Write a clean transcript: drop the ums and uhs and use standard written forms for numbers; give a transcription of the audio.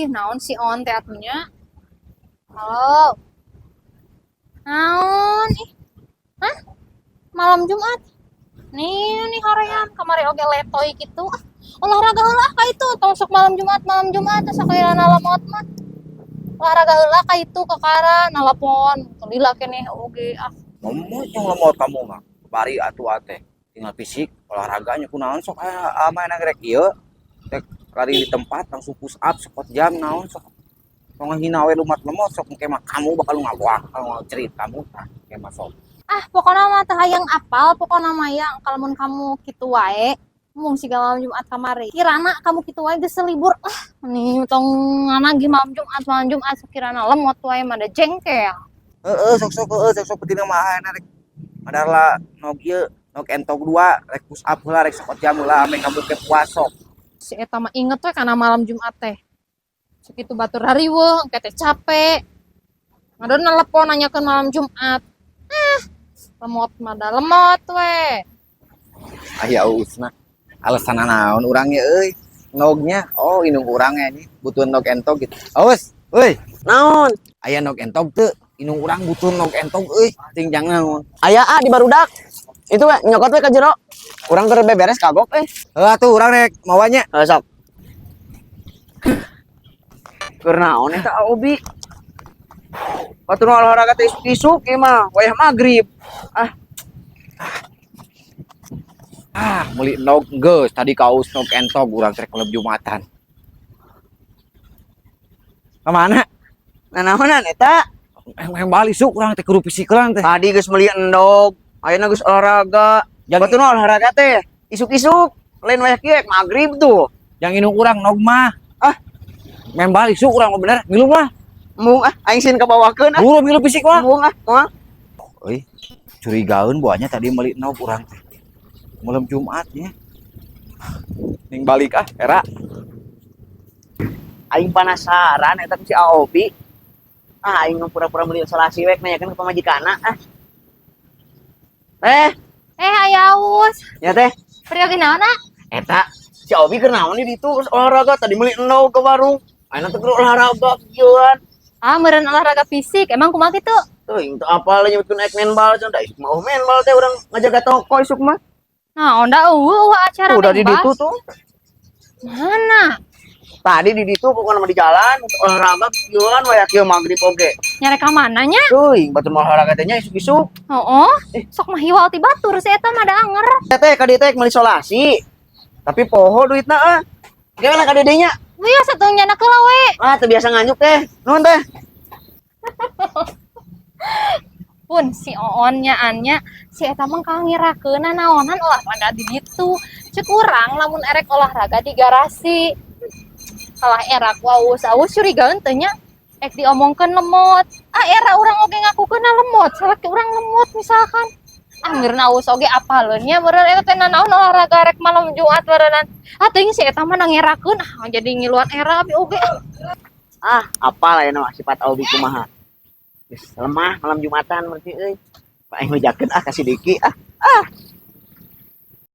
Ih, naon si on teh atunya? Halo. Naon ih? Hah? Malam Jumat. Nih hoream kamari oge letoy gitu. Ah, olahraga heula ka itu tong sok malam Jumat teh sakayana lemot mah. Olahraga heula ka itu kakara nalepon. Lila keneh oge ah. Ngomong yang lemot kamu mah. Bari atuh ate. Tinggal fisik, olahraganya kunaon sok main rek ieu. Tek kari di tempat langsung push up sekuat jam naon sok. Sok ngahina we lumat lemot sok engke mah kamu bakal ngawah kalau cerita kamu tah engke mah sok. Ah, pokoknya mah teh hayang apal, pokoknya mah ya kalau kamu kitu wae. Mung siga malam Jumat kamari. Kirana kamu kitu wae geus libur. Ah, nih tong nganagi malam Jumat sekirana lemot wae mah da jengkel. Sok penting mah rek. Adalah nog ieu nog entok 2 rek push up heula rek sekuat jam heula ame kamu ke puasok. Si eta mah inget we kana malam Jumat teh. Sakitu batur hariweuh engke teh capek. Ngadon nelepon nanyakeun malam Jumat. Lemot mah da lemot we. Aya usna. Alasan naon urang ge euy. Nognya oh inung urang nya butuh nog entok gitu. Awas, euy. Naon? Aya nog entok teu? Inung urang butuh nog entok euy. Ting jang naon. Aya di barudak. Itu we nyokot we ka jero. Urang keur beberes kagok Heuh atuh urang rek mawanya. Sok. Keur naon eta Obi? Batur olahraga teh isuk ieu mah wayah magrib. Meuli nog geus tadi kaus nog entok urang rek klub Jumatan. Ka mana? Nanaonan eta? Yang bali suk urang teh kudu fisikeun teh. Tadi geus meuli endog, ayeuna geus olahraga. Batur olahraga teh isuk-isuk lain wayah kieu magrib tuh. Yang inung urang nog mah. Main bali suk urang mah bener. Milu mah. Mung aing sin kabawakeun Buru milu fisik mah. Mung moal. Euy, curigaeun buahnya tadi meuli nog urang teh. Malam Jumat nya. Ning balik era. Aing penasaran eta si Aobi. Aing pura-pura meuli salasi we nanyakeun ka pamajikanna. Ayaus. Ya teh, Pergi naona? eta si Aobi keur naon di ditu olahraga tadi meuli endog ke warung. Ayeuna teh keur olahraga kieuan. Ah, meureun olahraga fisik. Emang kumaha kitu? Teuing teu apal nyebutkeun ek menbal cenah isuk mah menbal teh urang ngajaga toko isuk mah. Nah, onda acara Udah di nembak. ditu tuh. Mana? Tadi di ditu pokoknya mah di jalan olahraga kieuan we kieu magrib oge. Nyari ka mananya? Teuing batur olahraga teh nya isuk-isuk. Oh, sok mah hiwal ti batur si eta mah da anger. Teh teh ka dieu teh meuli isolasi. Tapi poho duitna Gimana ka dedenya? Wih, satunya nak we. Teu biasa nganyuk teh. Nuhun teh. Pun si Oon nyaannya si eta mah kangirakeun naonan olahraga di ditu. Ceuk urang lamun erek olahraga di garasi. Kalah erak waus curigaeun teh nya ek diomongkeun lemot. Era urang oge ngakukeun lemot, salaki urang lemot misalkan. Meureun aus oge apaleun nya meureun eta teh naon olahraga rek malam Jumat meureunnan. Teuing si eta mah nangerakeun jadi ngiluan era abi oge. Apal aya nama sifat Aobi kumaha. Geus lemah malam Jumatan berarti euy. Pak aing mejakeun kasih diki.